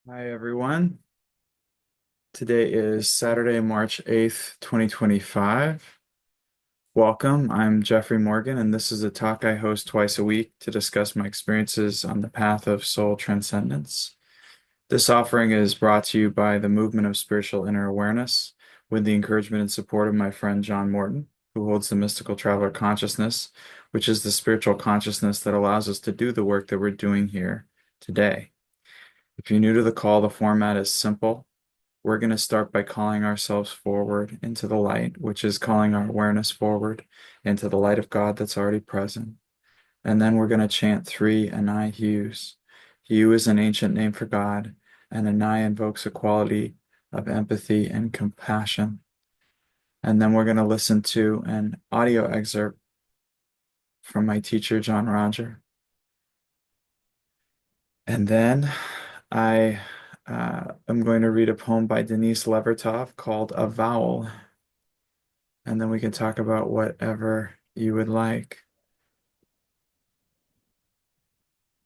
Hi, everyone. Today is Saturday, March 8th, 2025. Welcome. I'm Jeffrey Morgan, and this is a talk I host twice a week to discuss my experiences on the path of soul transcendence. This offering is brought to you by the Movement of Spiritual Inner Awareness with the encouragement and support of my friend John Morton, who holds the mystical traveler consciousness, which is the spiritual consciousness that allows us to do the work that we're doing here today. If you're new to the call, the format is simple. We're going to start by calling ourselves forward into the light, which is calling our awareness forward into the light of God that's already present. And then we're going to chant three Anai hues. Hu is an ancient name for God, and Anai invokes a quality of empathy and compassion. And then we're going to listen to an audio excerpt from my teacher, John Roger. And then I am going to read a poem by Denise Levertov called Avowal. And then we can talk about whatever you would like.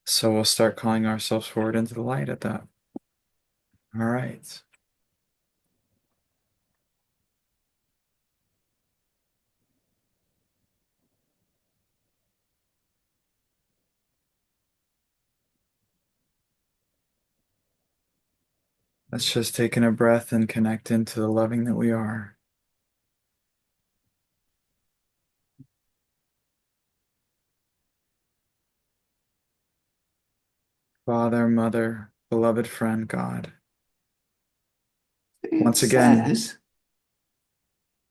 So we'll start calling ourselves forward into the light at that. All right. Let's just take in a breath and connect into the loving that we are. Father, Mother, beloved friend, God. It Once again, says,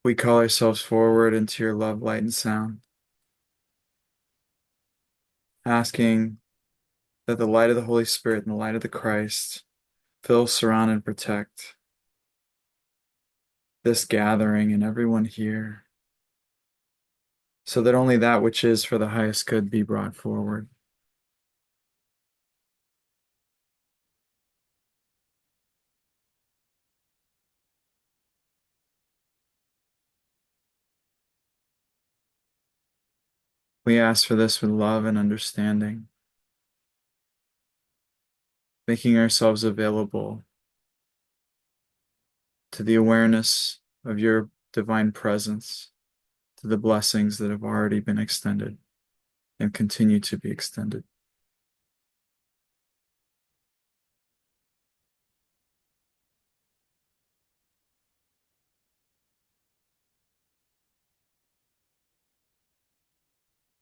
we call ourselves forward into your love, light, and sound, asking that the light of the Holy Spirit and the light of the Christ fill, surround, and protect this gathering and everyone here, so that only that which is for the highest good be brought forward. We ask for this with love and understanding, making ourselves available to the awareness of your divine presence, to the blessings that have already been extended and continue to be extended.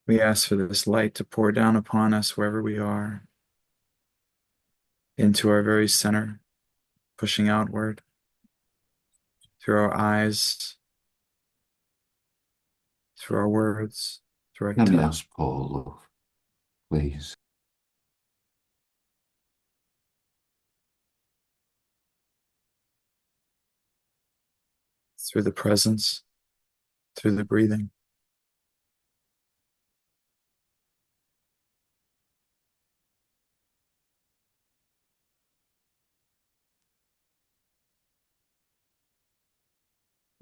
We ask for this light to pour down upon us wherever we are, into our very center, pushing outward through our eyes, through our words, through our let me touch, ask Paul, love, please. through the presence, through the breathing.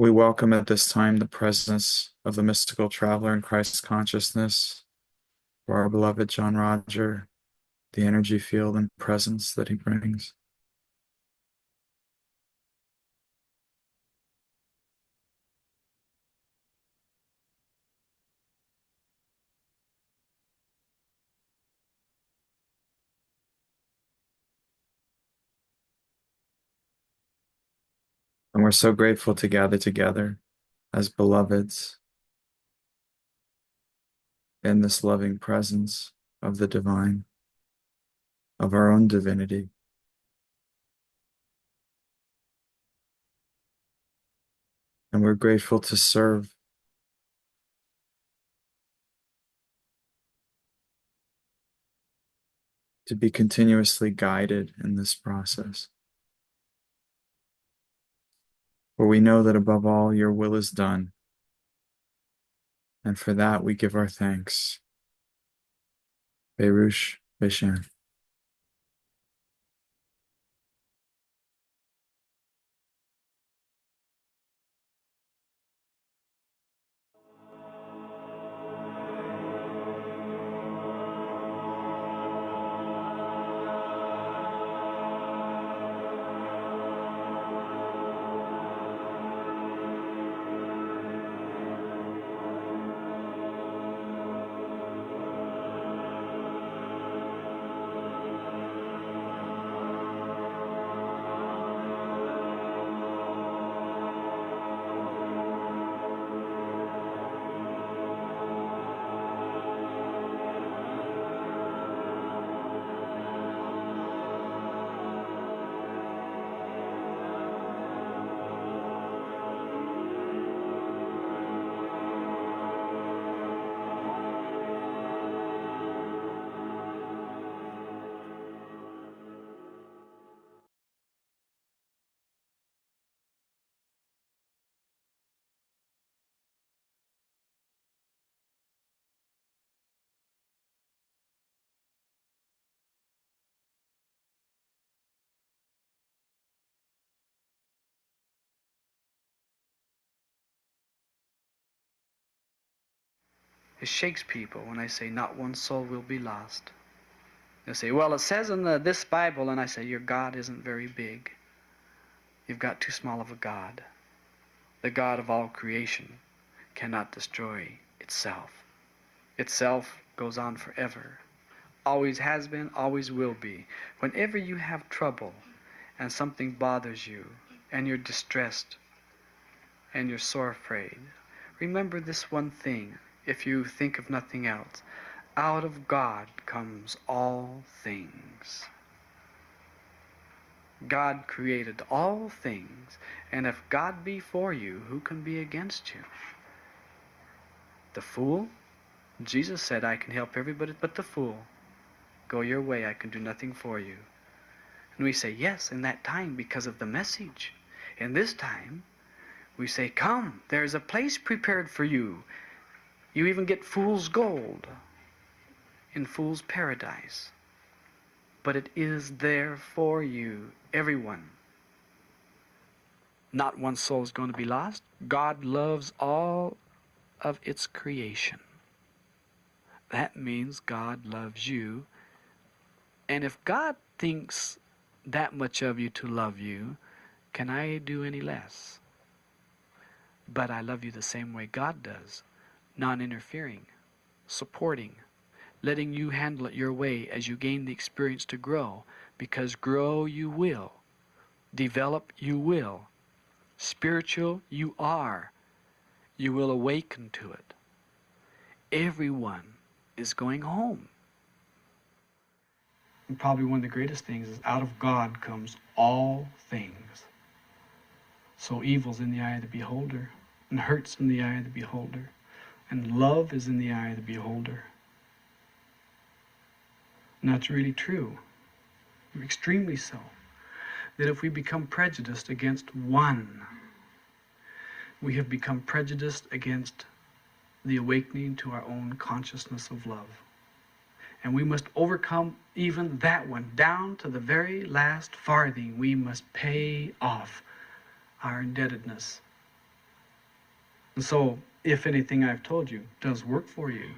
We welcome at this time the presence of the mystical traveler in Christ consciousness, for our beloved John Roger, the energy field and presence that he brings. And we're so grateful to gather together as beloveds in this loving presence of the divine, of our own divinity. And we're grateful to serve, to be continuously guided in this process. For we know that above all, your will is done. And for that, we give our thanks. Berush Bishan. It shakes people when I say not one soul will be lost. They say, well, it says in this Bible, and I say, your God isn't very big. You've got too small of a God. The God of all creation cannot destroy itself. Itself goes on forever. Always has been, always will be. Whenever you have trouble and something bothers you and you're distressed and you're sore afraid, remember this one thing, if you think of nothing else. Out of God comes all things. God created all things, and if God be for you, who can be against you? The fool? Jesus said, I can help everybody but the fool. Go your way, I can do nothing for you. And we say, yes, in that time, because of the message. In this time, we say, come, there's a place prepared for you. You even get fool's gold in fool's paradise. But it is there for you, everyone. Not one soul is going to be lost. God loves all of its creation. That means God loves you. And if God thinks that much of you to love you, can I do any less? But I love you the same way God does, non-interfering, supporting, letting you handle it your way as you gain the experience to grow, because grow you will, develop you will, spiritual you are, you will awaken to it. Everyone is going home. And probably one of the greatest things is out of God comes all things. So evil's in the eye of the beholder, and hurt's in the eye of the beholder, and love is in the eye of the beholder. And that's really true, extremely so, that if we become prejudiced against one, we have become prejudiced against the awakening to our own consciousness of love. And we must overcome even that one, down to the very last farthing. We must pay off our indebtedness. And so, if anything I've told you does work for you,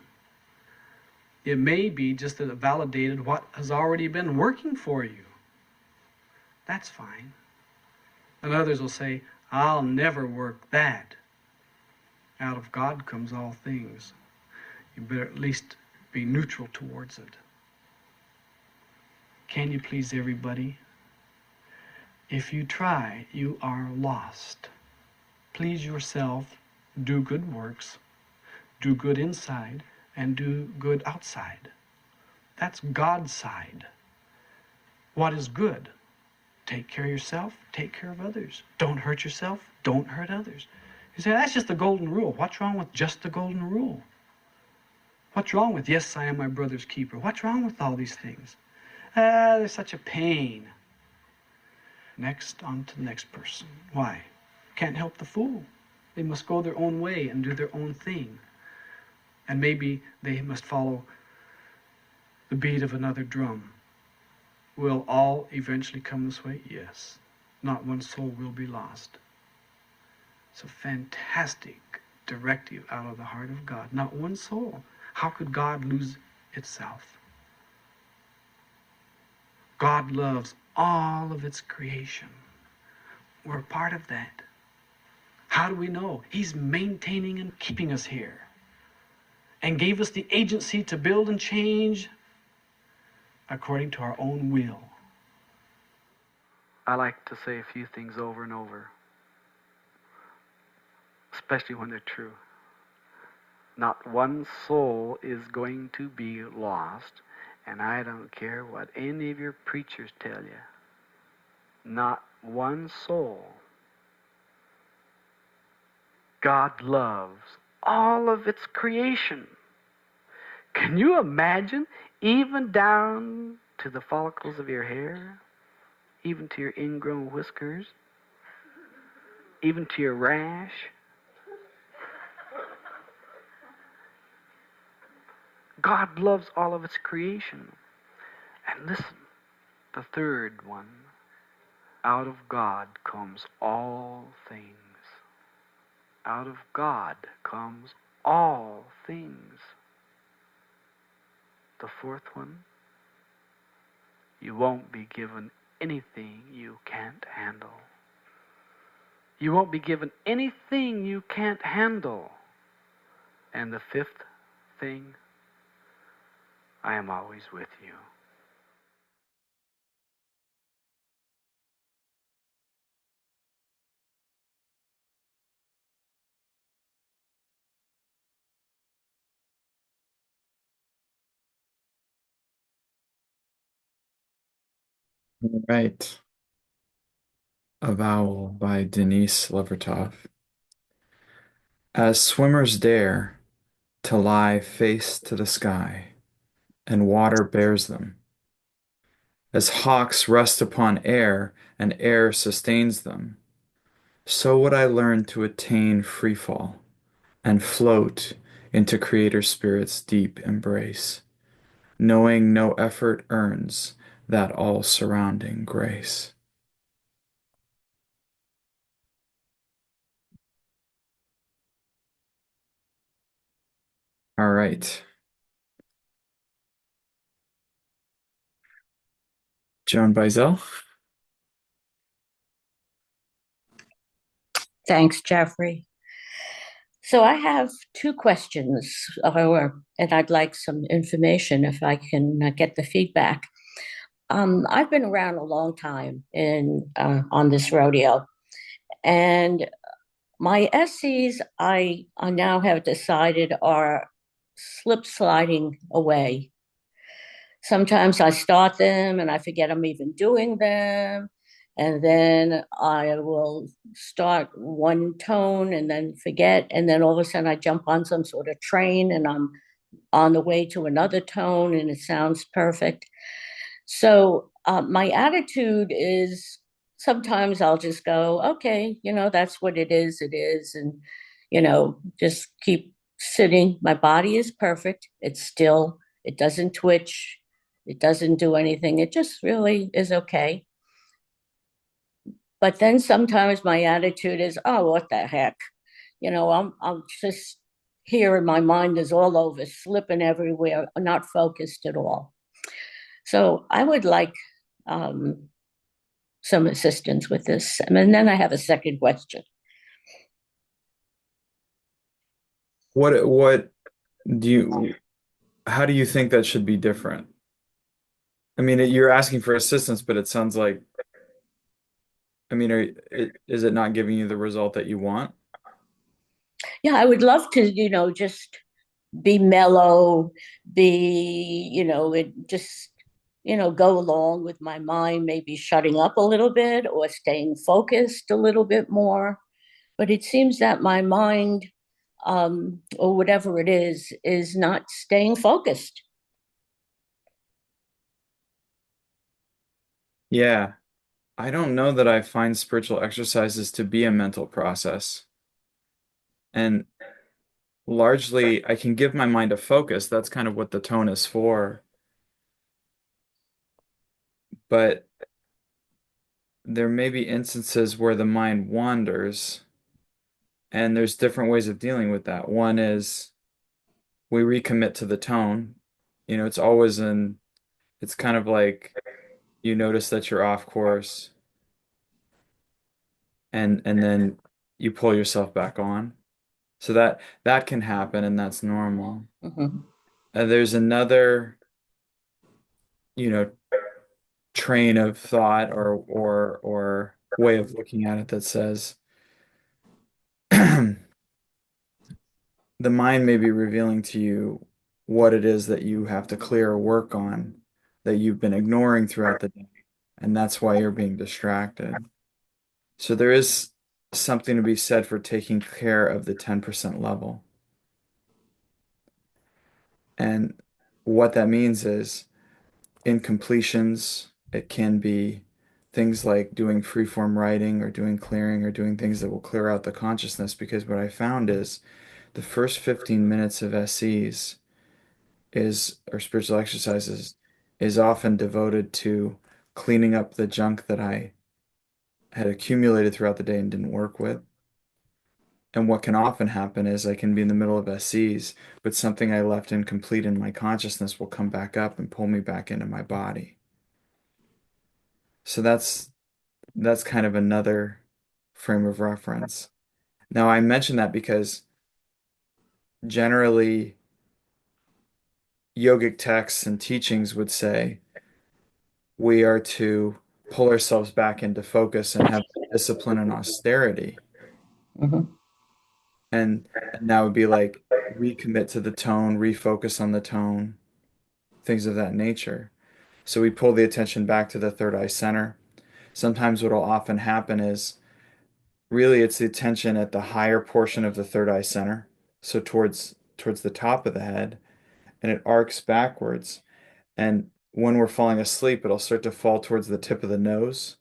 it may be just that it validated what has already been working for you. That's fine. And others will say, I'll never work that. Out of God comes all things. You better at least be neutral towards it. Can you please everybody? If you try, you are lost. Please yourself, do good works, do good inside, and do good outside. That's God's side. What is good? Take care of yourself, take care of others. Don't hurt yourself, don't hurt others. You say, that's just the golden rule. What's wrong with just the golden rule? What's wrong with, yes, I am my brother's keeper? What's wrong with all these things? They're such a pain. Next, on to the next person. Why? Can't help the fool. They must go their own way and do their own thing. And maybe they must follow the beat of another drum. Will all eventually come this way? Yes. Not one soul will be lost. It's a fantastic directive out of the heart of God. Not one soul. How could God lose itself? God loves all of its creation. We're a part of that. How do we know? He's maintaining and keeping us here, and gave us the agency to build and change according to our own will. I like to say a few things over and over, especially when they're true. Not one soul is going to be lost, and I don't care what any of your preachers tell you. Not one soul. God loves all of its creation. Can you imagine, even down to the follicles of your hair, even to your ingrown whiskers, even to your rash? God loves all of its creation. And listen, the third one, out of God comes all things. Out of God comes all things. The fourth one, you won't be given anything you can't handle. You won't be given anything you can't handle. And the fifth thing, I am always with you. All right. Avowal by Denise Levertov. As swimmers dare to lie face to the sky, and water bears them. As hawks rest upon air, and air sustains them, so would I learn to attain free fall and float into Creator Spirit's deep embrace, knowing no effort earns that all surrounding grace. All right. Joan Beisel. Thanks, Jeffrey. So I have two questions, and I'd like some information if I can get the feedback. I've been around a long time on this rodeo, and my SCs I now have decided are slip sliding away. Sometimes I start them and I forget I'm even doing them. And then I will start one tone and then forget. And then all of a sudden I jump on some sort of train and I'm on the way to another tone and it sounds perfect. So my attitude is sometimes I'll just go, okay, that's what it is. It is. And, just keep sitting. My body is perfect. It's still, it doesn't twitch. It doesn't do anything. It just really is okay. But then sometimes my attitude is, oh, what the heck? I'm just here and my mind is all over, slipping everywhere, not focused at all. So I would like um, some assistance with this. And then I have a second question. What do you, how do you think that should be different? I mean, you're asking for assistance, but it sounds like, I mean, is it not giving you the result that you want? Yeah, I would love to, just be mellow, it just, go along with my mind, maybe shutting up a little bit or staying focused a little bit more. But it seems that my mind, or whatever it is not staying focused. Yeah, I don't know that I find spiritual exercises to be a mental process. And largely, I can give my mind a focus. That's kind of what the tone is for. But there may be instances where the mind wanders, and there's different ways of dealing with that. One is we recommit to the tone. It's always it's kind of like you notice that you're off course and then you pull yourself back on. So that can happen and that's normal. Mhm. There's another, you know, train of thought or way of looking at it that says the mind may be revealing to you what it is that you have to clear or work on that you've been ignoring throughout the day, and that's why you're being distracted. So there is something to be said for taking care of the 10% level. And what that means is in completions, it can be things like doing freeform writing or doing clearing or doing things that will clear out the consciousness. Because what I found is the first 15 minutes of SEs or spiritual exercises is often devoted to cleaning up the junk that I had accumulated throughout the day and didn't work with. And what can often happen is I can be in the middle of SCs, but something I left incomplete in my consciousness will come back up and pull me back into my body. So that's kind of another frame of reference. Now, I mention that because generally yogic texts and teachings would say we are to pull ourselves back into focus and have discipline and austerity. Hmm. And that would be like recommit to the tone, refocus on the tone, things of that nature. So we pull the attention back to the third eye center. Sometimes what will often happen is really it's the attention at the higher portion of the third eye center, so towards the top of the head, and it arcs backwards. And when we're falling asleep, it'll start to fall towards the tip of the nose,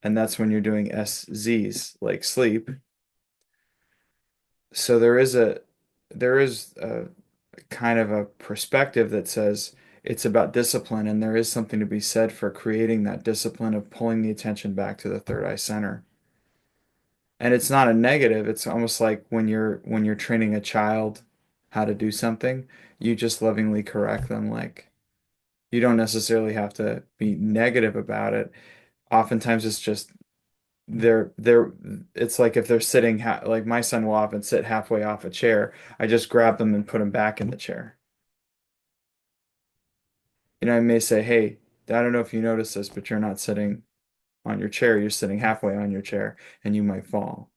and that's when you're doing SZs, like sleep. So there is a kind of a perspective that says it's about discipline, and there is something to be said for creating that discipline of pulling the attention back to the third eye center. And it's not a negative, it's almost like when you're training a child how to do something, you just lovingly correct them. Like you don't necessarily have to be negative about it. Oftentimes it's just they're it's like if they're sitting like my son will often sit halfway off a chair, I just grab them and put them back in the chair. I may say, hey, I don't know if you notice this, but you're not sitting on your chair, you're sitting halfway on your chair and you might fall.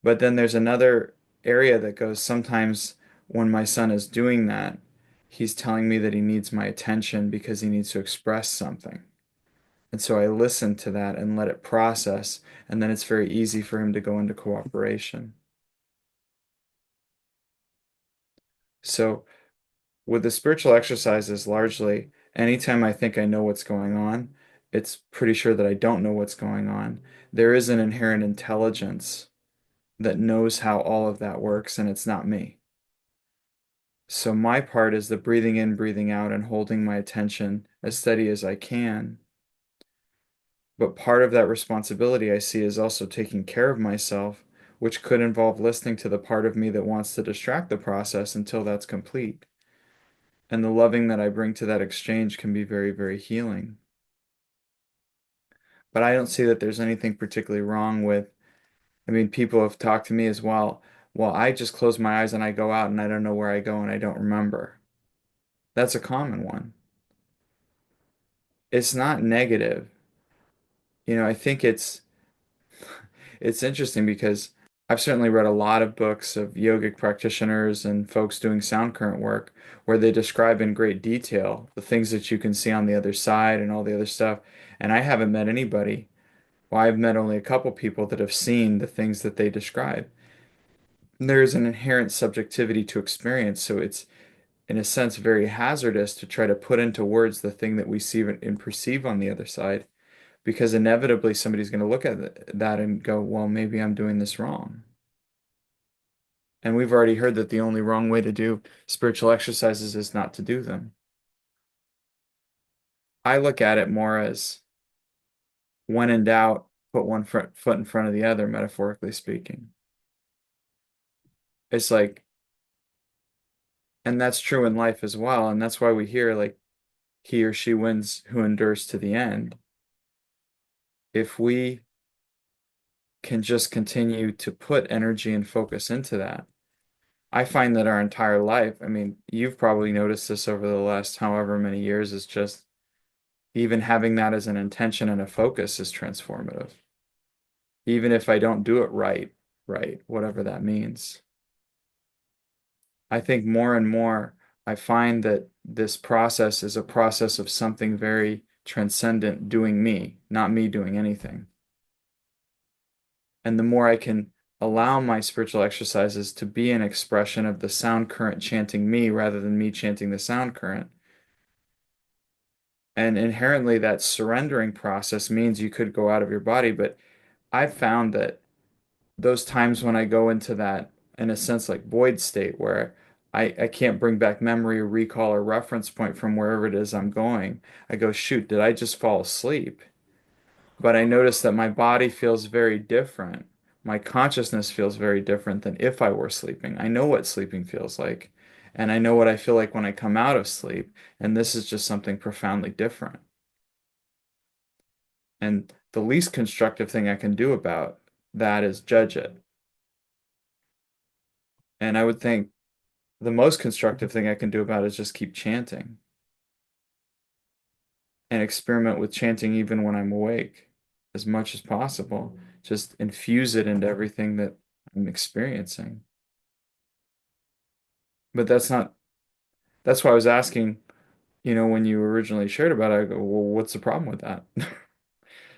But then there's another area that goes sometimes when my son is doing that, he's telling me that he needs my attention because he needs to express something. And so I listen to that and let it process, and then it's very easy for him to go into cooperation. So with the spiritual exercises, largely, anytime I think I know what's going on, it's pretty sure that I don't know what's going on. There is an inherent intelligence that knows how all of that works, and it's not me. So my part is the breathing in, breathing out, and holding my attention as steady as I can. But part of that responsibility I see is also taking care of myself, which could involve listening to the part of me that wants to distract the process until that's complete. And the loving that I bring to that exchange can be very, very healing. But I don't see that there's anything particularly wrong with, I mean, people have talked to me as well. Well, I just close my eyes and I go out and I don't know where I go and I don't remember. That's a common one. It's not negative. I think it's interesting because I've certainly read a lot of books of yogic practitioners and folks doing sound current work where they describe in great detail the things that you can see on the other side and all the other stuff. And I haven't met anybody, well, I've met only a couple people that have seen the things that they describe. And there is an inherent subjectivity to experience, so it's in a sense very hazardous to try to put into words the thing that we see and perceive on the other side, because inevitably somebody's going to look at that and go, well, maybe I'm doing this wrong. And we've already heard that the only wrong way to do spiritual exercises is not to do them. I look at it more as when in doubt, put one foot in front of the other, metaphorically speaking. It's like, and that's true in life as well. And that's why we hear like he or she wins who endures to the end. If we can just continue to put energy and focus into that, I find that our entire life, I mean, you've probably noticed this over the last however many years, is just even having that as an intention and a focus is transformative. Even if I don't do it right, whatever that means. I think more and more I find that this process is a process of something very transcendent doing me, not me doing anything. And the more I can allow my spiritual exercises to be an expression of the sound current chanting me rather than me chanting the sound current. And inherently, that surrendering process means you could go out of your body. But I've found that those times when I go into that, in a sense, like void state where I can't bring back memory or recall or reference point from wherever it is I'm going, I go, shoot, did I just fall asleep? But I notice that my body feels very different. my consciousness feels very different than if I were sleeping. I know what sleeping feels like, and I know what I feel like when I come out of sleep, and this is just something profoundly different. And the least constructive thing I can do about that is judge it. And I would think the most constructive thing I can do about it is just keep chanting and experiment with chanting even when I'm awake as much as possible. Just infuse it into everything that I'm experiencing. But that's why I was asking, when you originally shared about it, I go, well, what's the problem with that?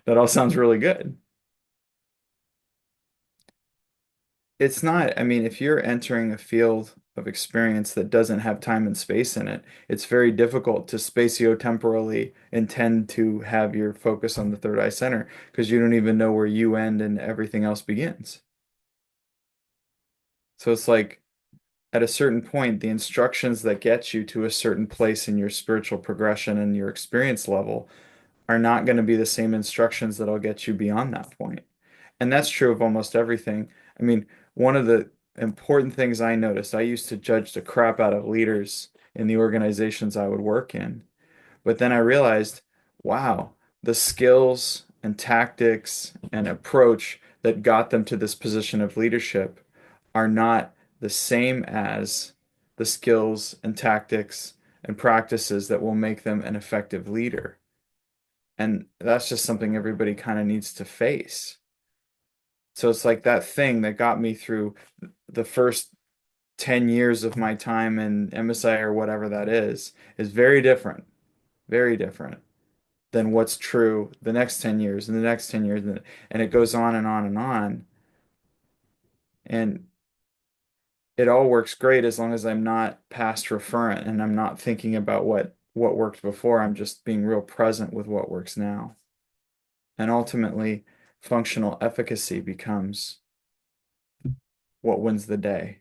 That all sounds really good. It's not, I mean, if you're entering a field of experience that doesn't have time and space in it, it's very difficult to spatiotemporally intend to have your focus on the third eye center because you don't even know where you end and everything else begins. So it's like at a certain point, the instructions that get you to a certain place in your spiritual progression and your experience level are not going to be the same instructions that'll get you beyond that point. And that's true of almost everything. I mean, one of the important things I noticed, I used to judge the crap out of leaders in the organizations I would work in. But then I realized, wow, the skills and tactics and approach that got them to this position of leadership are not the same as the skills and tactics and practices that will make them an effective leader. And that's just something everybody kind of needs to face. So it's like that thing that got me through the first 10 years of my time in MSI or whatever that is very different than what's true the next 10 years and the next 10 years. And it goes on and on and on. And it all works great as long as I'm not past referent and I'm not thinking about what worked before. I'm just being real present with what works now. And ultimately, functional efficacy becomes what wins the day.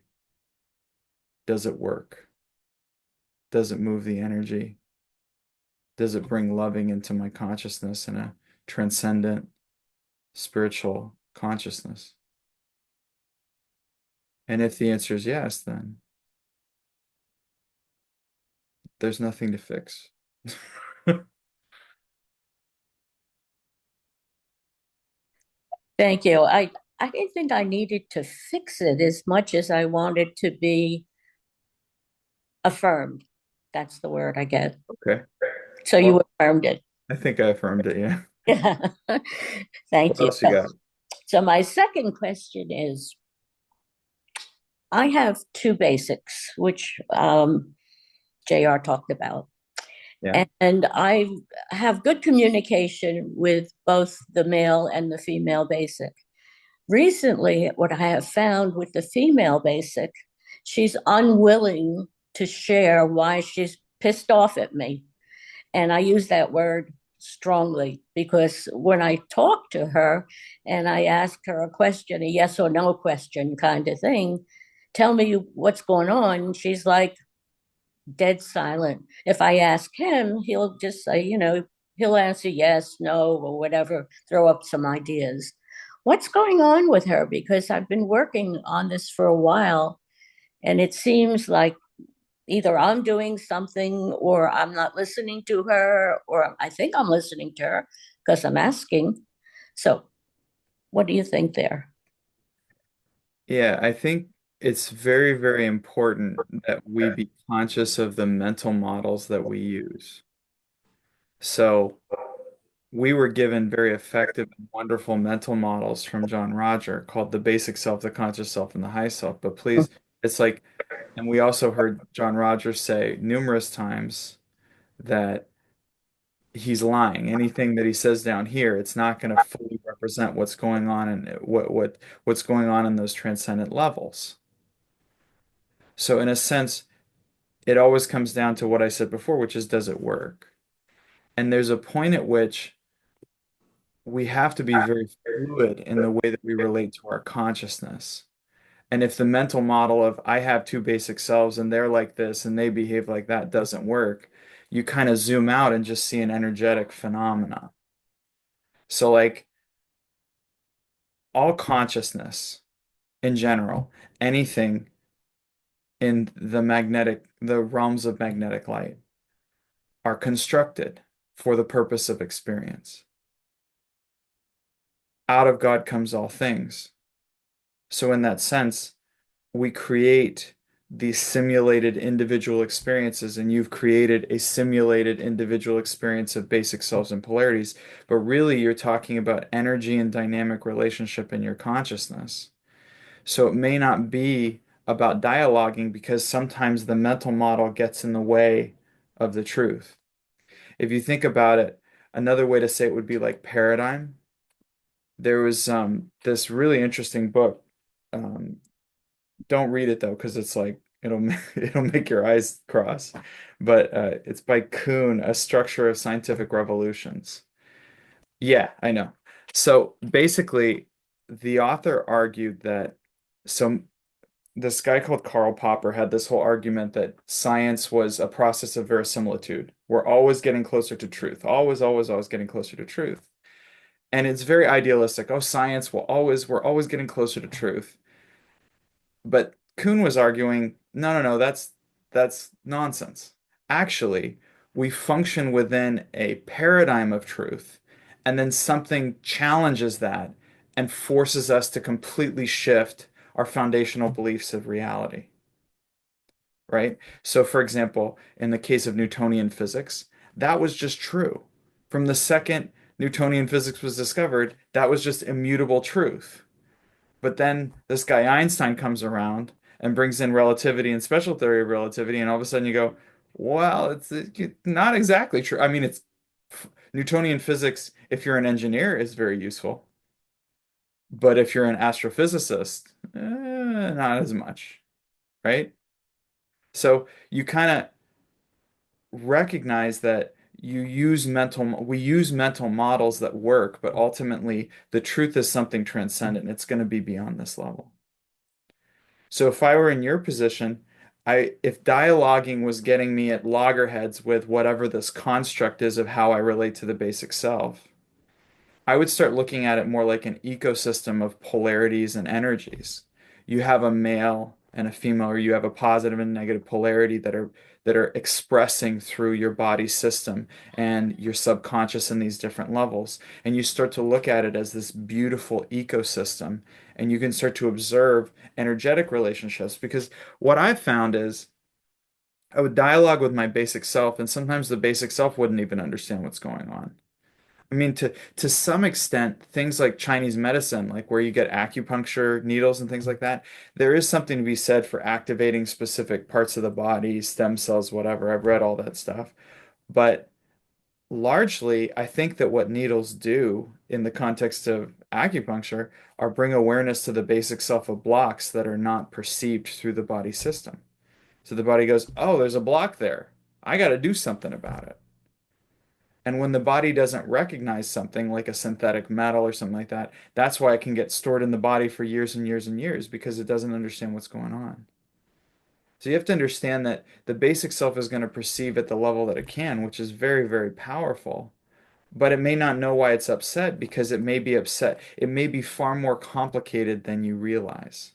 Does it work? Does it move the energy? Does it bring loving into my consciousness and a transcendent spiritual consciousness? And if the answer is yes, then there's nothing to fix. Thank you. I didn't think I needed to fix it as much as I wanted to be affirmed. That's the word I get. Okay. So you Well, affirmed it. I think I affirmed it, yeah. Yeah. Thank What you. else you got? So my second question is, I have two basics, which JR talked about. Yeah. And I have good communication with both the male and the female basic. Recently, what I have found with the female basic, she's unwilling to share why she's pissed off at me. And I use that word strongly because when I talk to her and I ask her a question, a yes or no question kind of thing, tell me what's going on, she's like dead silent. If I ask him, he'll just say, he'll answer yes, no, or whatever, throw up some ideas. What's going on with her? Because I've been working on this for a while, and it seems like either I'm doing something or I'm not listening to her, or I think I'm listening to her because I'm asking. So, what do you think there? Yeah, I think it's very, very important that we be conscious of the mental models that we use. So we were given very effective and wonderful mental models from John Roger called the basic self, the conscious self, and the high self. But please, it's like, and we also heard John Rogers say numerous times that he's lying. Anything that he says down here, it's not going to fully represent what's going on and what's going on in those transcendent levels. So in a sense, it always comes down to what I said before, which is does it work? And there's a point at which we have to be very fluid in the way that we relate to our consciousness. And if the mental model of I have two basic selves and they're like this and they behave like that doesn't work, you kind of zoom out and just see an energetic phenomena. So like all consciousness in general, anything in the realms of magnetic light are constructed for the purpose of experience. Out of God comes all things. So in that sense, we create these simulated individual experiences, and you've created a simulated individual experience of basic selves and polarities, but really you're talking about energy and dynamic relationship in your consciousness. So it may not be about dialoguing because sometimes the mental model gets in the way of the truth. If you think about it, another way to say it would be like paradigm. There was this really interesting book. Um, don't read it though, because it's like it'll make your eyes cross. But it's by Kuhn, A Structure of Scientific Revolutions. Yeah, I know. So basically, the author argued that so this guy called Karl Popper had this whole argument that science was a process of verisimilitude. We're always getting closer to truth. Always, always, always getting closer to truth. And it's very idealistic. Oh, science we're always getting closer to truth. But Kuhn was arguing, no, no, no, that's nonsense. Actually, we function within a paradigm of truth, and then something challenges that and forces us to completely shift our foundational beliefs of reality, right? So, for example, in the case of Newtonian physics, that was just true. From the second Newtonian physics was discovered, that was just immutable truth. But then this guy Einstein comes around and brings in relativity and special theory of relativity, and all of a sudden you go, well, it's not exactly true. I mean, it's Newtonian physics, if you're an engineer, is very useful. But if you're an astrophysicist, not as much, right? So you kind of recognize that we use mental models that work, but ultimately the truth is something transcendent. It's going to be beyond this level. So if I were in your position, if dialoguing was getting me at loggerheads with whatever this construct is of how I relate to the basic self, I would start looking at it more like an ecosystem of polarities and energies. You have a male and a female, or you have a positive and negative polarity that are expressing through your body system and your subconscious in these different levels. And you start to look at it as this beautiful ecosystem, and you can start to observe energetic relationships. Because what I've found is I would dialogue with my basic self, and sometimes the basic self wouldn't even understand what's going on. I mean, to some extent, things like Chinese medicine, like where you get acupuncture needles and things like that, there is something to be said for activating specific parts of the body, stem cells, whatever. I've read all that stuff. But largely, I think that what needles do in the context of acupuncture are bring awareness to the basic self of blocks that are not perceived through the body system. So the body goes, oh, there's a block there. I got to do something about it. And when the body doesn't recognize something like a synthetic metal or something like that, that's why it can get stored in the body for years and years and years because it doesn't understand what's going on. So you have to understand that the basic self is going to perceive at the level that it can, which is very, very powerful. But it may not know why it's upset because it may be upset. It may be far more complicated than you realize.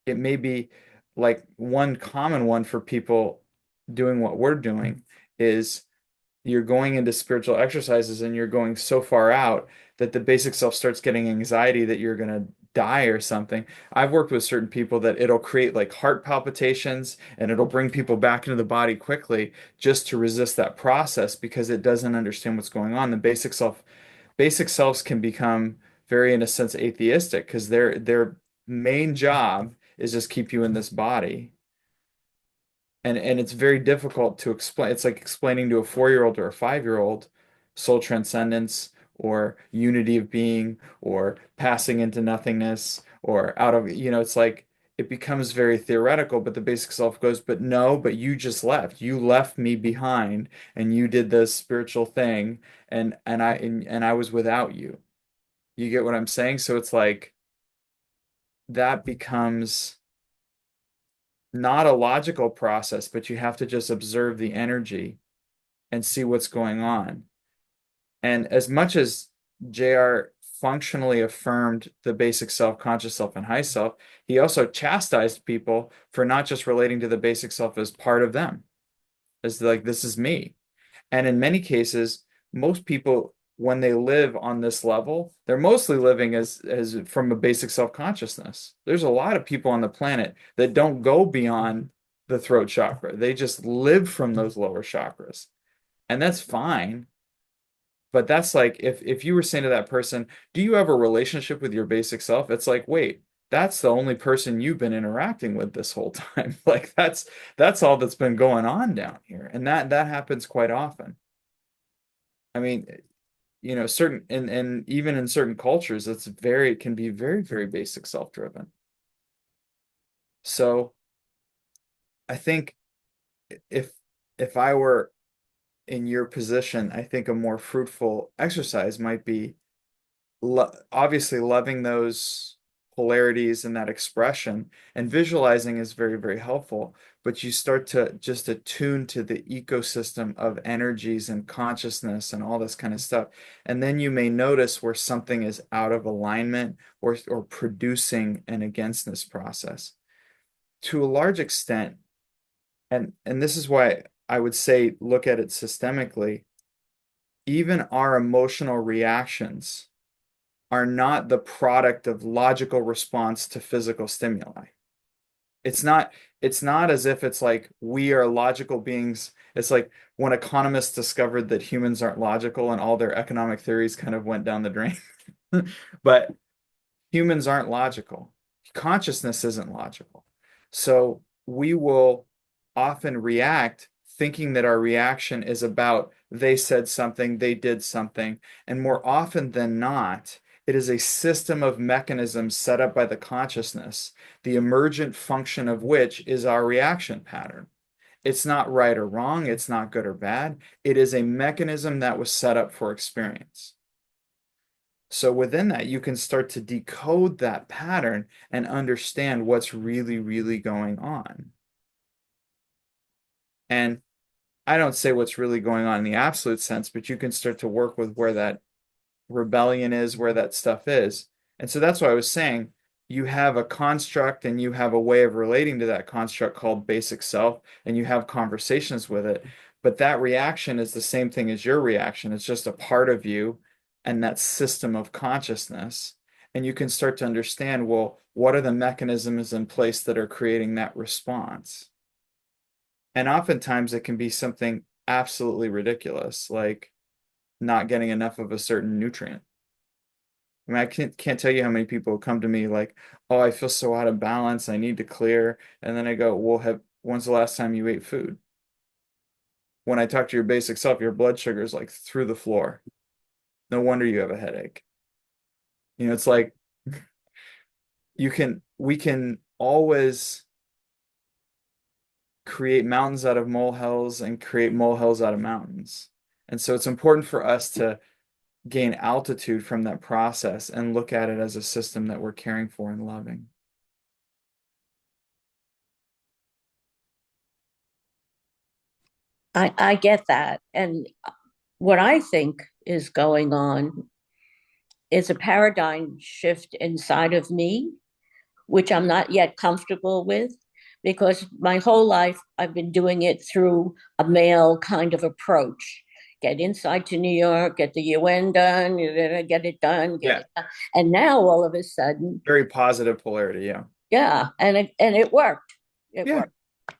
It may be like one common one for people doing what we're doing is you're going into spiritual exercises and you're going so far out that the basic self starts getting anxiety that you're going to die or something. I've worked with certain people that it'll create like heart palpitations and it'll bring people back into the body quickly just to resist that process because it doesn't understand what's going on. The basic selves can become very, in a sense, atheistic because their main job is just keep you in this body and it's very difficult to explain. It's like explaining to a 4-year-old or a 5-year-old soul transcendence or unity of being or passing into nothingness or out of, it's like it becomes very theoretical, but the basic self goes, but no, but you just left. You left me behind and you did this spiritual thing and I was without you. You get what I'm saying? So it's like that becomes not a logical process, but you have to just observe the energy and see what's going on. And as much as J.R. functionally affirmed the basic self, conscious self, and high self, he also chastised people for not just relating to the basic self as part of them, as like, this is me. And in many cases, most people, when they live on this level, they're mostly living as from a basic self-consciousness. There's a lot of people on the planet that don't go beyond the throat chakra. They just live from those lower chakras. And that's fine. But that's like if you were saying to that person, do you have a relationship with your basic self? It's like, wait, that's the only person you've been interacting with this whole time. Like that's all that's been going on down here. And that happens quite often. I mean, certain and even in certain cultures, it can be very, very basic self-driven. So I think if if I were in your position, I think a more fruitful exercise might be obviously loving those polarities and that expression, and visualizing is very, very helpful, but you start to just attune to the ecosystem of energies and consciousness and all this kind of stuff. And then you may notice where something is out of alignment or producing an againstness process. To a large extent, and this is why I would say look at it systemically, even our emotional reactions are not the product of logical response to physical stimuli. It's not it's not as if it's like we are logical beings. It's like when economists discovered that humans aren't logical and all their economic theories kind of went down the drain. But humans aren't logical. Consciousness isn't logical. So we will often react thinking that our reaction is about they said something, they did something. And more often than not, it is a system of mechanisms set up by the consciousness, the emergent function of which is our reaction pattern. It's not right or wrong, it's not good or bad. It is a mechanism that was set up for experience. So within that, you can start to decode that pattern and understand what's really, really going on. And I don't say what's really going on in the absolute sense, but you can start to work with where that rebellion is, where that stuff is. And so that's why I was saying you have a construct and you have a way of relating to that construct called basic self, and you have conversations with it. But that reaction is the same thing as your reaction. It's just a part of you and that system of consciousness. And you can start to understand, well, what are the mechanisms in place that are creating that response? And oftentimes it can be something absolutely ridiculous, like not getting enough of a certain nutrient. I mean, I can't tell you how many people come to me like, "Oh, I feel so out of balance. I need to clear." And then I go, "Well, when's the last time you ate food?" When I talk to your basic self, your blood sugar is like through the floor. No wonder you have a headache. It's like we can always create mountains out of molehills and create molehills out of mountains. And so it's important for us to gain altitude from that process and look at it as a system that we're caring for and loving. I get that. And what I think is going on is a paradigm shift inside of me, which I'm not yet comfortable with, because my whole life I've been doing it through a male kind of approach. Get inside to New York, get the UN done, get it done, get Yeah, it done. And now all of a sudden, very positive polarity. Yeah. yeah, and it worked. It Yeah. worked.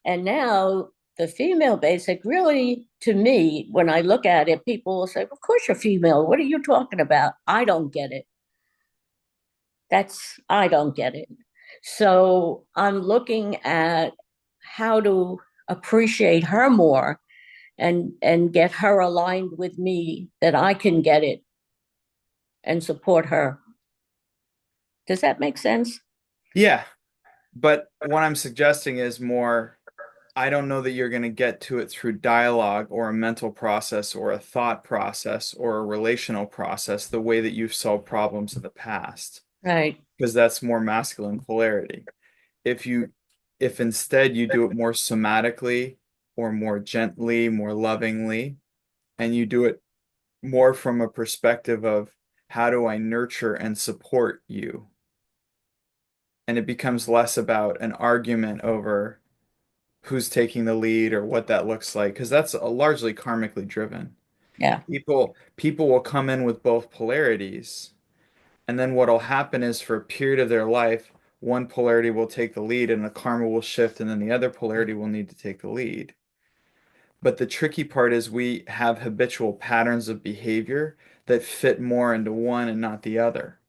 And now the female basic, really, to me, when I look at it, people will say, "Of course you're female. What are you talking about?" I don't get it. I don't get it. So I'm looking at how to appreciate her more and get her aligned with me that I can get it and support her. Does that make sense? Yeah. But what I'm suggesting is more, I don't know that you're going to get to it through dialogue or a mental process or a thought process or a relational process the way that you've solved problems in the past, Right. because that's more masculine polarity. If you if instead you do it more somatically or more gently, more lovingly, and you do it more from a perspective of How do I nurture and support you? And it becomes less about an argument over who's taking the lead or what that looks like, because that's largely karmically driven. Yeah. People will come in with both polarities, and then what'll happen is for a period of their life, one polarity will take the lead and the karma will shift, and then the other polarity will need to take the lead. But the tricky part is we have habitual patterns of behavior that fit more into one and not the other.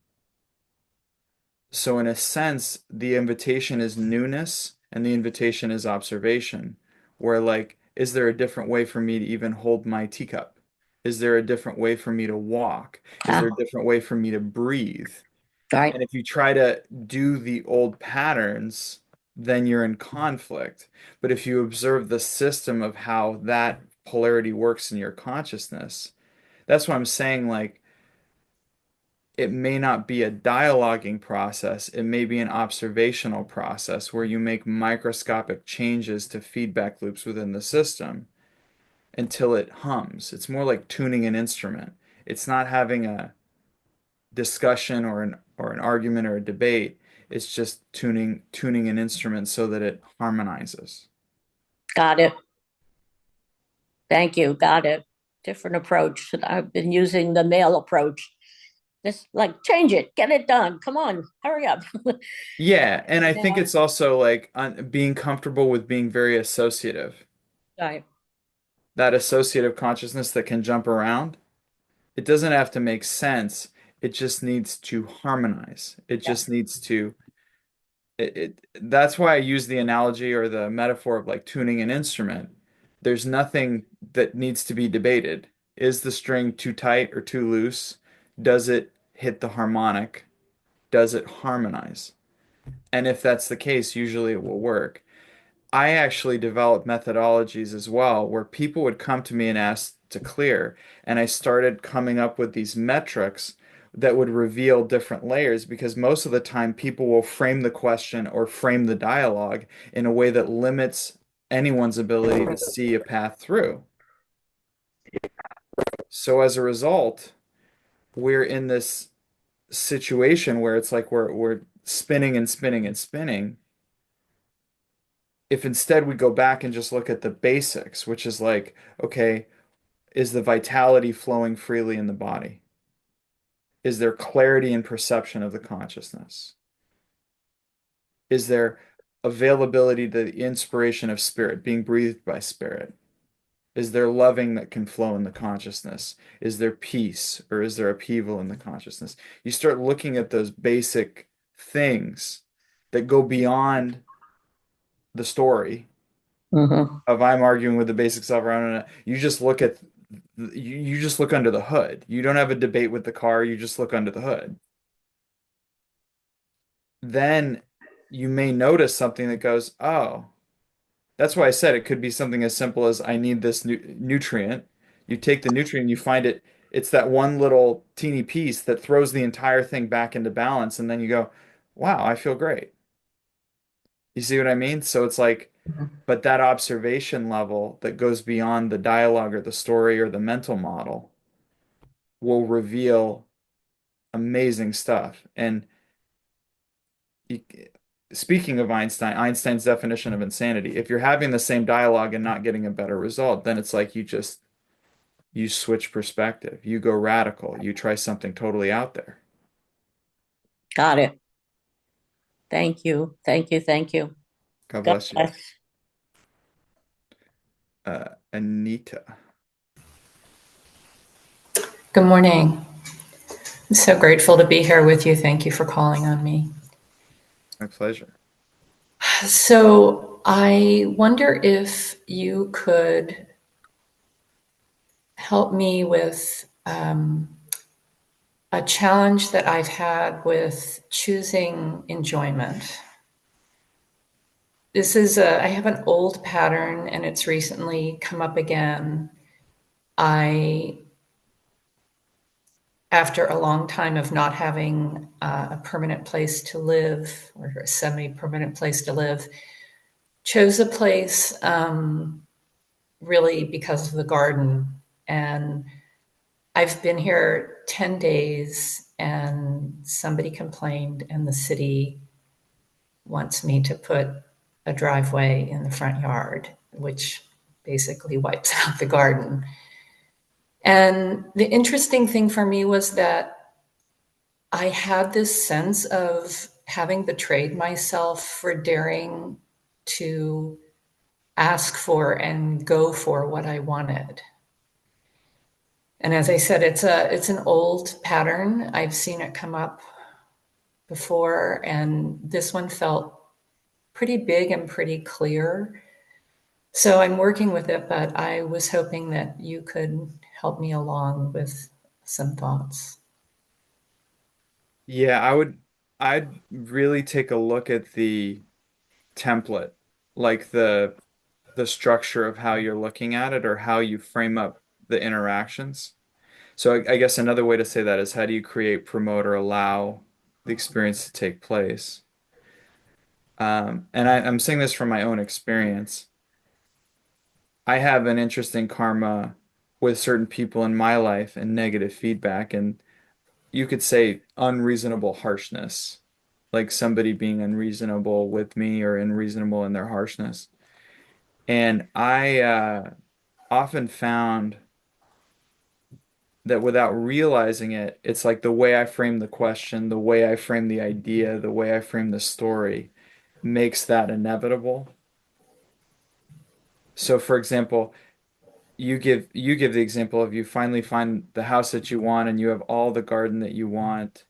So in a sense, the invitation is newness and the invitation is observation, where like, is there a different way for me to even hold my teacup? Is there a different way for me to walk? Is there a different way for me to breathe? Right. And if you try to do the old patterns, then you're in conflict. But if you observe the system of how that polarity works in your consciousness, that's what I'm saying. Like, it may not be a dialoguing process, it may be an observational process where you make microscopic changes to feedback loops within the system until it hums. It's more like tuning an instrument. It's not having a discussion or an argument or a debate. It's just tuning an instrument so that it harmonizes. Got it. Thank you. Got it. Different approach. I've been using the male approach. Just like change it, get it done. Come on, hurry up. Yeah, and I think Yeah. it's also like being comfortable with being very associative. Right. That associative consciousness that can jump around. It doesn't have to make sense. It just needs to harmonize. It Yeah. just needs to that's why I use the analogy or the metaphor of like tuning an instrument. There's nothing that needs to be debated. Is the string too tight or too loose? Does it hit the harmonic? Does it harmonize? And if that's the case, usually it will work. I actually developed methodologies as well where people would come to me and ask to clear, and I started coming up with these metrics that would reveal different layers because most of the time people will frame the question or frame the dialogue in a way that limits anyone's ability to see a path through. So as a result, we're in this situation where it's like we're spinning and spinning and spinning. If instead we go back and just look at the basics, which is like, okay, is the vitality flowing freely in the body? Is there clarity and perception of the consciousness? Is there availability to the inspiration of spirit, being breathed by spirit? Is there loving that can flow in the consciousness? Is there peace or is there upheaval in the consciousness? You start looking at those basic things that go beyond the story Hmm. of I'm arguing with the basics of around. You just look at you just look under the hood. You don't have a debate with the car, you just look under the hood. Then you may notice something that goes, oh, that's why I said it could be something as simple as I need this nutrient. You take the nutrient, you find it, it's that one little teeny piece that throws the entire thing back into balance, and then you go, wow, I feel great. You see what I mean? So it's like, but that observation level that goes beyond the dialogue or the story or the mental model will reveal amazing stuff. And you, speaking of Einstein, Einstein's definition of insanity, if you're having the same dialogue and not getting a better result, then it's like you switch perspective, you go radical, you try something totally out there. Got it. Thank you. Thank you. Thank you. God God bless you. bless. Anita. Good morning. I'm so grateful to be here with you. Thank you for calling on me. My pleasure. So, I wonder if you could help me with a challenge that I've had with choosing enjoyment. I have an old pattern and it's recently come up again. I After a long time of not having a permanent place to live or a semi permanent place to live, chose a place really because of the garden. And I've been here 10 days and somebody complained, and the city wants me to put a driveway in the front yard, which basically wipes out the garden. And the interesting thing for me was that I had this sense of having betrayed myself for daring to ask for and go for what I wanted. And as I said, it's an old pattern. I've seen it come up before, and this one felt pretty big and pretty clear. So I'm working with it, but I was hoping that you could help me along with some thoughts. Yeah, I'd really take a look at the template, like the structure of how you're looking at it or how you frame up the interactions. So I guess another way to say that is how do you create, promote, or allow the experience to take place? And I'm saying this from my own experience. I have an interesting karma with certain people in my life and negative feedback, and you could say unreasonable harshness, like somebody being unreasonable with me or unreasonable in their harshness. And I often found that without realizing it, it's like the way I frame the question, the way I frame the idea, the way I frame the story makes that inevitable. So, for example, you give the example of you finally find the house that you want and you have all the garden that you want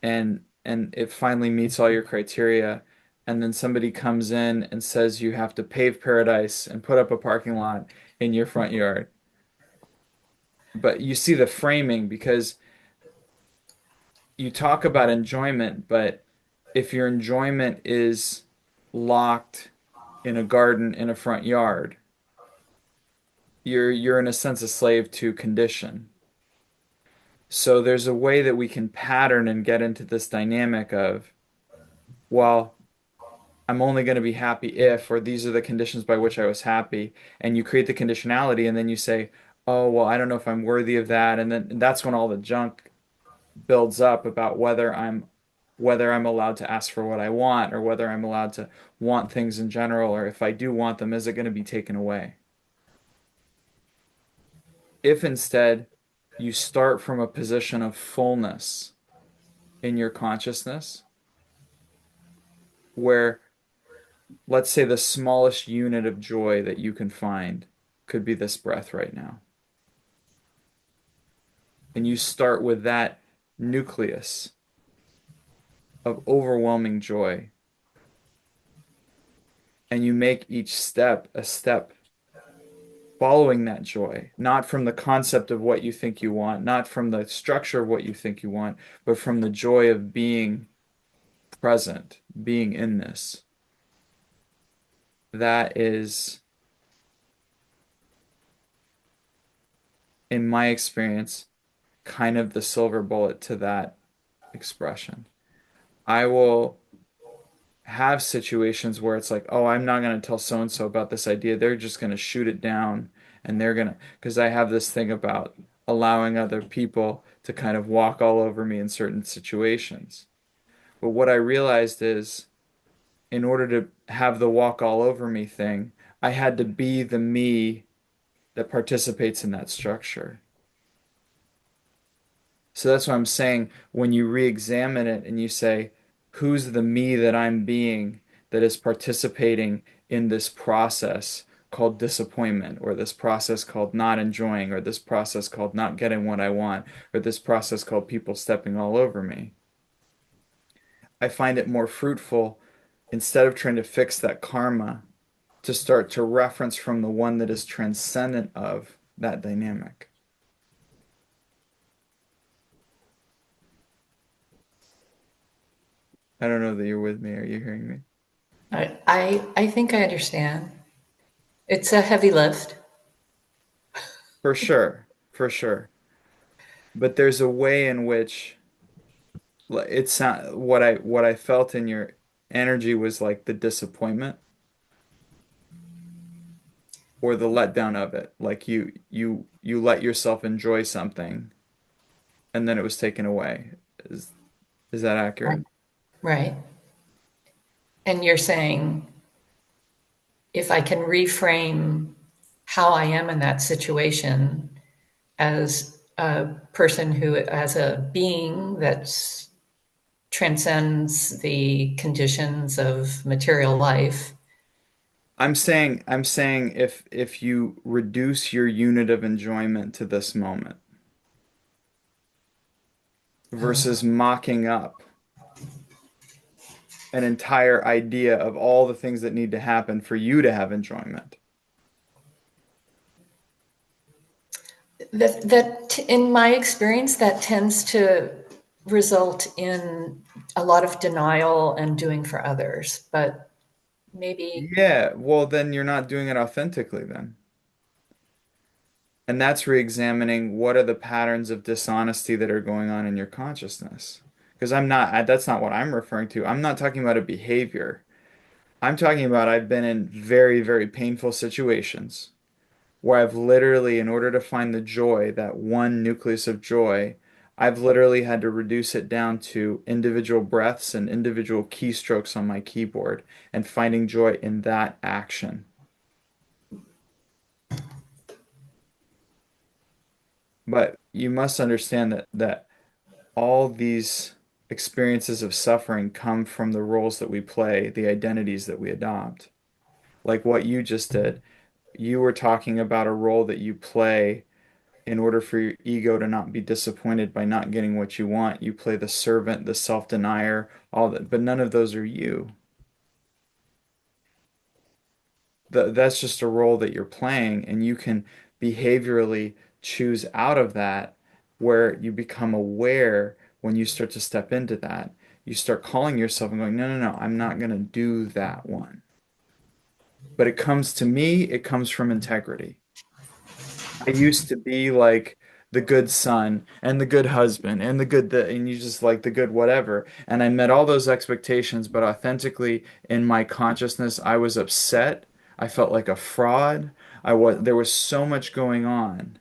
and it finally meets all your criteria, and then somebody comes in and says you have to pave paradise and put up a parking lot in your front yard. But you see the framing because you talk about enjoyment, but if your enjoyment is locked in a garden in a front yard, you're in a sense a slave to condition. So there's a way that we can pattern and get into this dynamic of, well, I'm only going to be happy if, or these are the conditions by which I was happy. And you create the conditionality, and then you say, oh, well, I don't know if I'm worthy of that. And that's when all the junk builds up about whether I'm allowed to ask for what I want, or whether I'm allowed to want things in general, or if I do want them, is it going to be taken away? If instead you start from a position of fullness in your consciousness, where let's say the smallest unit of joy that you can find could be this breath right now. And you start with that nucleus of overwhelming joy, and you make each step a step following that joy, not from the concept of what you think you want, not from the structure of what you think you want, but from the joy of being present, being in this. That is, in my experience, kind of the silver bullet to that expression. I will have situations where it's like, oh, I'm not going to tell so and so about this idea. They're just going to shoot it down and they're going to, because I have this thing about allowing other people to kind of walk all over me in certain situations. But what I realized is, in order to have the walk all over me thing, I had to be the me that participates in that structure. So that's what I'm saying. When you re-examine it and you say, who's the me that I'm being that is participating in this process called disappointment, or this process called not enjoying, or this process called not getting what I want, or this process called people stepping all over me, I find it more fruitful, instead of trying to fix that karma, to start to reference from the one that is transcendent of that dynamic. I don't know that you're with me. Are you hearing me? I think I understand. It's a heavy lift. For sure, for sure. But there's a way in which it's not what I felt in your energy was like the disappointment or the letdown of it. Like you let yourself enjoy something and then it was taken away. Is is that Right. accurate? Right. And you're saying if I can reframe how I am in that situation as a person who, as a being that transcends the conditions of material life. I'm saying if you reduce your unit of enjoyment to this moment Oh, versus mocking up an entire idea of all the things that need to happen for you to have enjoyment. that in my experience, that tends to result in a lot of denial and doing for others. But maybe Yeah, well, then you're not doing it authentically then. And that's re-examining what are the patterns of dishonesty that are going on in your consciousness. Because that's not what I'm referring to. I'm not talking about a behavior. I'm talking about I've been in very, very painful situations where I've literally, in order to find the joy, that one nucleus of joy, I've literally had to reduce it down to individual breaths and individual keystrokes on my keyboard and finding joy in that action. But you must understand that all these experiences of suffering come from the roles that we play, the identities that we adopt. Like what you just did. You were talking about a role that you play in order for your ego to not be disappointed by not getting what you want. You play the servant, the self-denier, all that, but none of those are you. That's just a role that you're playing, and you can behaviorally choose out of that where you become aware when you start to step into that. You start calling yourself and going, no, no, no, I'm not going to do that one. But it comes to me, it comes from integrity. I used to be like the good son and the good husband and and you just like the good whatever. And I met all those expectations, but authentically in my consciousness, I was upset. I felt like a fraud. There was so much going on.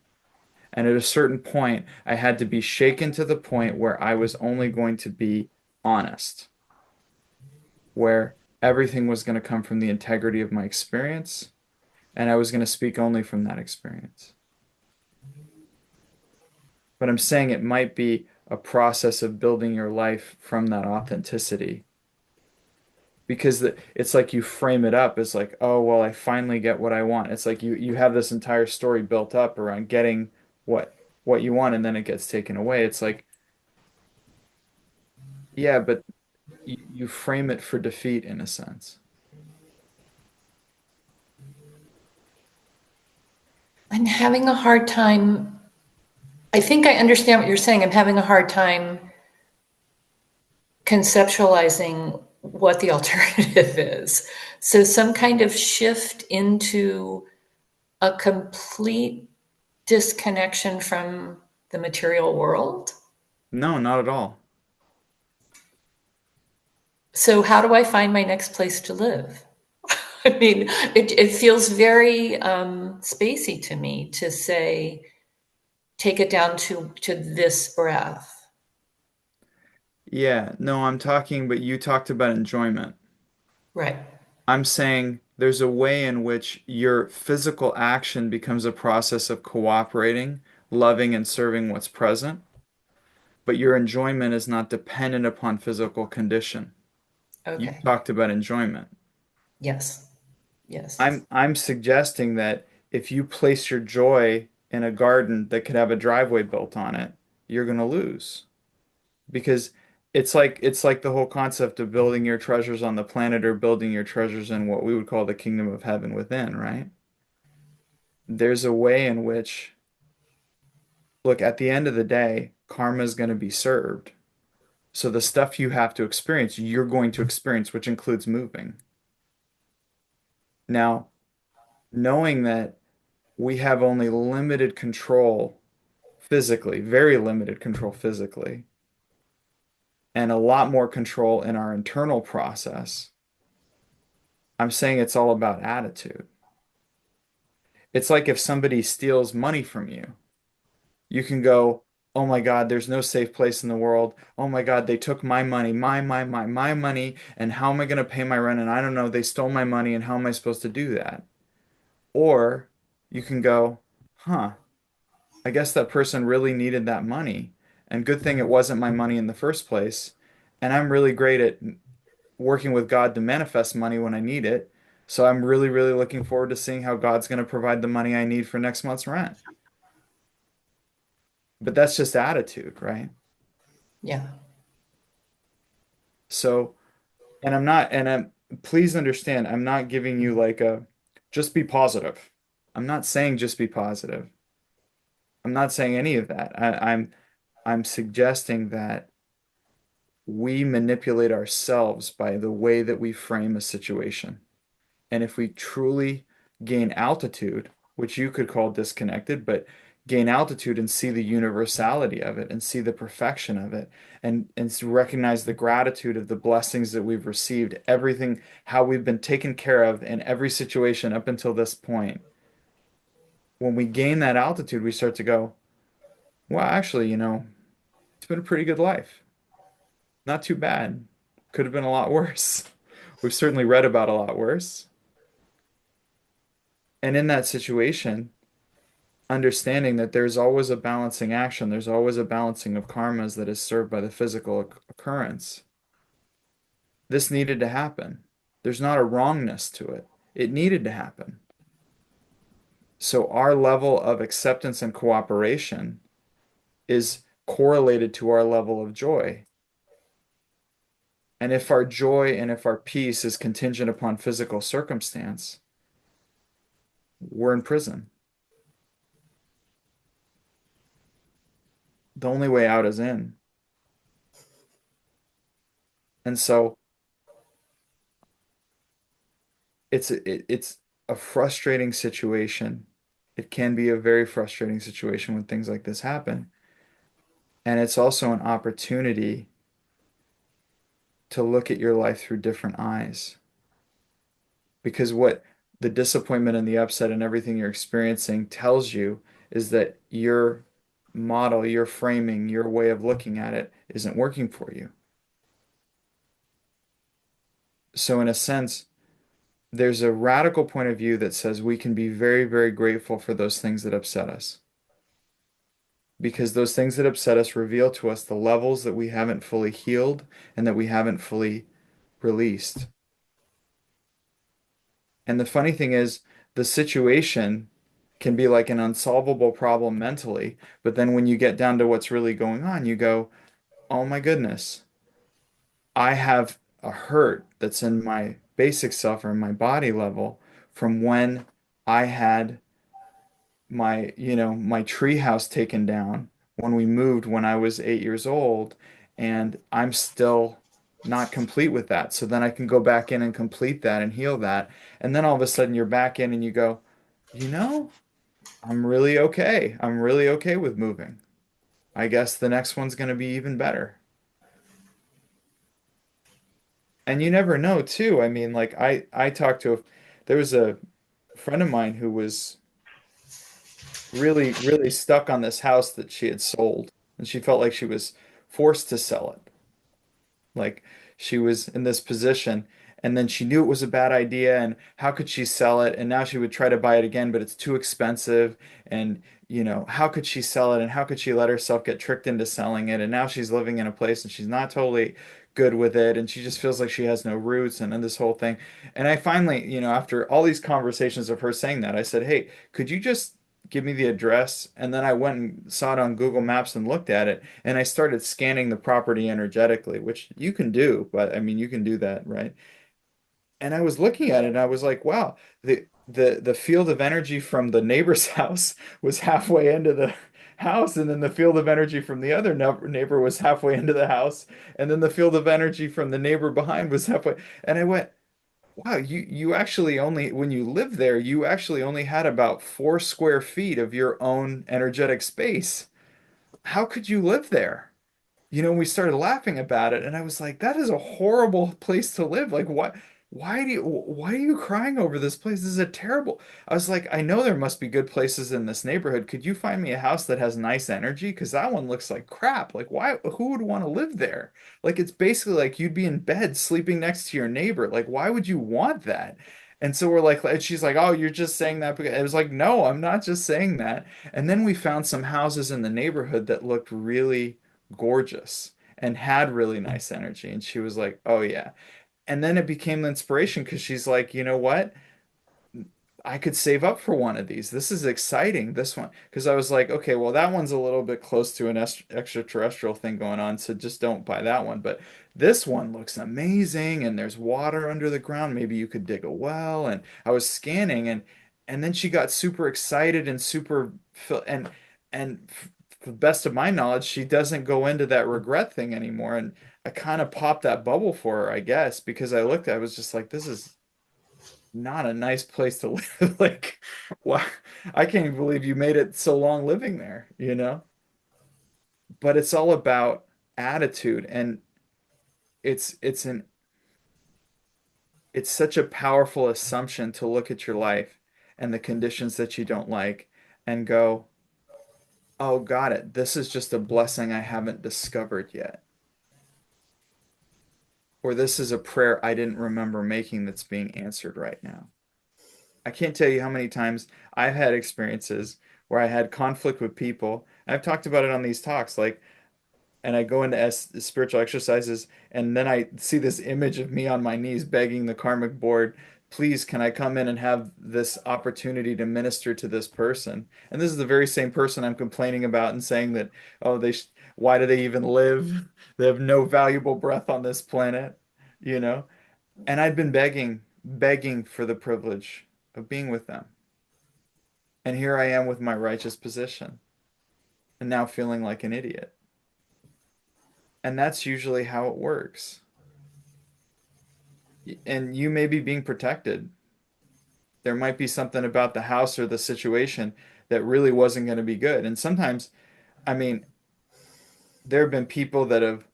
And at a certain point, I had to be shaken to the point where I was only going to be honest, where everything was going to come from the integrity of my experience, and I was going to speak only from that experience. But I'm saying it might be a process of building your life from that authenticity. Because it's like you frame it up as like, oh, well, I finally get what I want. It's like you have this entire story built up around getting what what you want and then it gets taken away. It's like, yeah, but you frame it for defeat in a sense. I'm having a hard time. I think I understand what you're saying. I'm having a hard time conceptualizing what the alternative is. So, some kind of shift into a complete disconnection from the material world. No, not at all. So, how do I find my next place to live? I mean, it feels very spacey to me to say, take it down to this breath. Yeah, no, I'm talking, but you talked about enjoyment. Right. I'm saying there's a way in which your physical action becomes a process of cooperating, loving, and serving what's present, but your enjoyment is not dependent upon physical condition. You Okay. talked about enjoyment. Yes. Yes. I'm suggesting that if you place your joy in a garden that could have a driveway built on it, you're going to lose because it's like the whole concept of building your treasures on the planet or building your treasures in what we would call the kingdom of heaven within, right? There's a way in which, look, at the end of the day, karma is going to be served. So the stuff you have to experience, you're going to experience, which includes moving. Now, knowing that we have only limited control physically, very limited control physically, and a lot more control in our internal process, I'm saying it's all about attitude. It's like if somebody steals money from you, you can go, oh my God, there's no safe place in the world. Oh my God, they took my money, my money, and how am I going to pay my rent? And I don't know, they stole my money, and how am I supposed to do that? Or you can go, huh, I guess that person really needed that money. And good thing it wasn't my money in the first place. And I'm really great at working with God to manifest money when I need it. So I'm really, really looking forward to seeing how God's going to provide the money I need for next month's rent. But that's just attitude, right? Yeah. So, and I'm not, and I'm, please understand, I'm not giving you like a, just be positive. I'm not saying just be positive. I'm not saying any of that. I'm suggesting that we manipulate ourselves by the way that we frame a situation. And if we truly gain altitude, which you could call disconnected, but gain altitude and see the universality of it and see the perfection of it and recognize the gratitude of the blessings that we've received, everything, how we've been taken care of in every situation up until this point. When we gain that altitude, we start to go, well, actually, it's been a pretty good life. Not too bad. Could have been a lot worse. We've certainly read about a lot worse. And in that situation, understanding that there's always a balancing action, there's always a balancing of karmas that is served by the physical occurrence. This needed to happen. There's not a wrongness to it. It needed to happen. So our level of acceptance and cooperation is correlated to our level of joy. And if our joy and if our peace is contingent upon physical circumstance, we're in prison. The only way out is in. And so it's a frustrating situation. It can be a very frustrating situation when things like this happen. And it's also an opportunity to look at your life through different eyes. Because what the disappointment and the upset and everything you're experiencing tells you is that your model, your framing, your way of looking at it isn't working for you. So in a sense, there's a radical point of view that says we can be very, very grateful for those things that upset us. Because those things that upset us reveal to us the levels that we haven't fully healed and that we haven't fully released. And the funny thing is, the situation can be like an unsolvable problem mentally, but then when you get down to what's really going on, you go, oh my goodness, I have a hurt that's in my basic self or in my body level from when I had my tree house taken down when we moved when I was 8 years old, and I'm still not complete with that. So then I can go back in and complete that and heal that. And then all of a sudden you're back in and you go, you know, I'm really okay. I'm really okay with moving. I guess the next one's going to be even better. And you never know too. I mean, like I talked to there was a friend of mine who was really, really stuck on this house that she had sold, and she felt like she was forced to sell it. Like she was in this position, and then she knew it was a bad idea, and how could she sell it? And now she would try to buy it again, but it's too expensive. And, how could she sell it? And how could she let herself get tricked into selling it? And now she's living in a place and she's not totally good with it, and she just feels like she has no roots and this whole thing. And I finally, after all these conversations of her saying that, I said, hey, could you just give me the address? And then I went and saw it on Google Maps and looked at it, and I started scanning the property energetically, which you can do, but I mean, you can do that, right? And I was looking at it and I was like, wow, the field of energy from the neighbor's house was halfway into the house, and then the field of energy from the other neighbor was halfway into the house, and then the field of energy from the neighbor behind was halfway. And I went, wow, you actually only, when you lived there, you actually only had about 4 square feet of your own energetic space. How could you live there? We started laughing about it, and I was like, that is a horrible place to live. Like, what? why are you crying over this place? This is a terrible. I was like, I know there must be good places in this neighborhood. Could you find me a house that has nice energy? Because that one looks like crap. Like, who would want to live there? Like, it's basically like you'd be in bed sleeping next to your neighbor. Like, why would you want that? And so we're like, and she's like, oh, you're just saying that because it was like, no, I'm not just saying that. And then we found some houses in the neighborhood that looked really gorgeous and had really nice energy. And she was like, oh yeah. And then it became the inspiration because she's like, you know what? I could save up for one of these. This is exciting. This one, because I was like, okay, well, that one's a little bit close to an extraterrestrial thing going on, so just don't buy that one. But this one looks amazing, and there's water under the ground. Maybe you could dig a well. And I was scanning, and then she got super excited and and to the best of my knowledge, she doesn't go into that regret thing anymore. And I kind of popped that bubble for her, I guess, because I was just like, this is not a nice place to live. Like, why? I can't even believe you made it so long living there, you know? But it's all about attitude, and it's it's an it's such a powerful assumption to look at your life and the conditions that you don't like and go, "Oh, got it. This is just a blessing I haven't discovered yet." Or this is a prayer I didn't remember making that's being answered right now. I can't tell you how many times I've had experiences where I had conflict with people. I've talked about it on these talks, like, and I go into spiritual exercises, and then I see this image of me on my knees begging the karmic board, please, can I come in and have this opportunity to minister to this person? And this is the very same person I'm complaining about and saying that, oh, why do they even live? They have no valuable breath on this planet, you know? And I'd been begging for the privilege of being with them. And here I am with my righteous position and now feeling like an idiot. And that's usually how it works. And you may be being protected. There might be something about the house or the situation that really wasn't going to be good. And sometimes, I mean, there have been people that have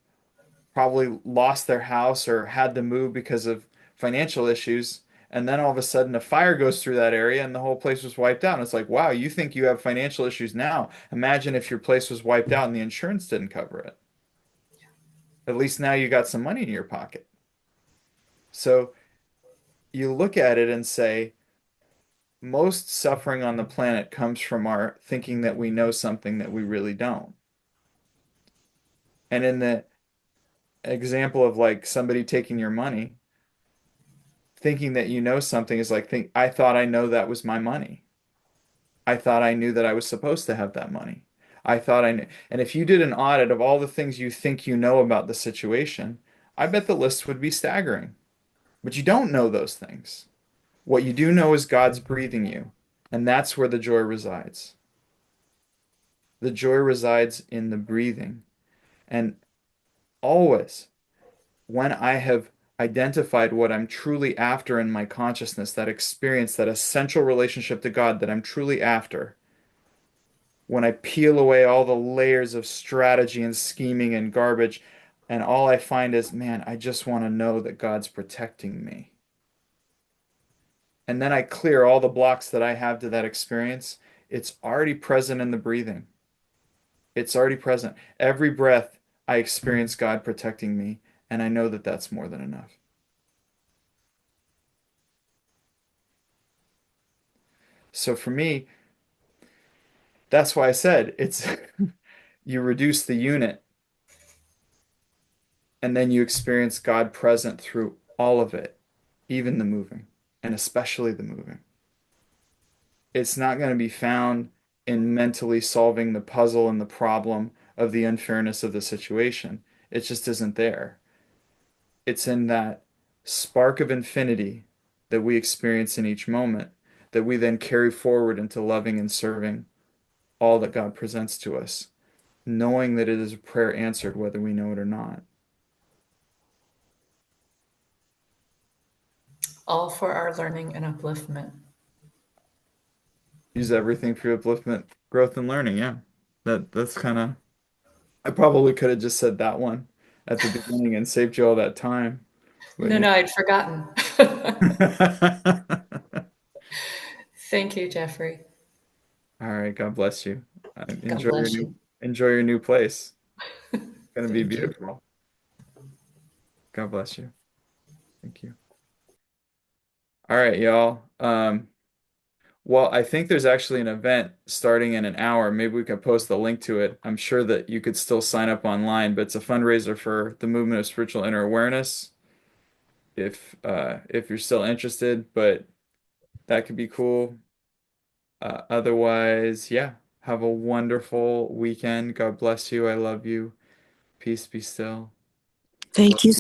probably lost their house or had to move because of financial issues. And then all of a sudden a fire goes through that area and the whole place was wiped out. And it's like, wow, you think you have financial issues now. Imagine if your place was wiped out and the insurance didn't cover it. At least now you got some money in your pocket. So you look at it and say, most suffering on the planet comes from our thinking that we know something that we really don't. And in the example of like somebody taking your money, thinking that you know something is like think I thought I know that was my money. I thought I knew that I was supposed to have that money. I thought I knew. And if you did an audit of all the things you think you know about the situation, I bet the list would be staggering. But you don't know those things. What you do know is God's breathing you, and that's where the joy resides. The joy resides in the breathing. And always, when I have identified what I'm truly after in my consciousness, that experience, that essential relationship to God that I'm truly after, when I peel away all the layers of strategy and scheming and garbage, and all I find is, man, I just want to know that God's protecting me. And then I clear all the blocks that I have to that experience. It's already present in the breathing. It's already present. Every breath, I experience God protecting me, and I know that that's more than enough. So for me, that's why I said it's you reduce the unit and then you experience God present through all of it, even the moving, and especially the moving. It's not going to be found in mentally solving the puzzle and the problem of the unfairness of the situation. It just isn't there. It's in that spark of infinity that we experience in each moment that we then carry forward into loving and serving all that God presents to us, knowing that it is a prayer answered whether we know it or not. All for our learning and upliftment. Use everything for your upliftment, growth, and learning. Yeah. That's kind of I probably could have just said that one at the beginning and saved you all that time. But No, yeah. no, I'd forgotten. Thank you, Jeffrey. All right, God bless you. God Enjoy your bless new you. enjoy your new place. It's gonna be Thank you. beautiful. God bless you. Thank you. All right, y'all. Well, I think there's actually an event starting in an hour. Maybe we can post the link to it. I'm sure that you could still sign up online, but it's a fundraiser for the movement of spiritual inner awareness. If you're still interested, but that could be cool. Otherwise, yeah, have a wonderful weekend. God bless you. I love you. Peace be still. Thank you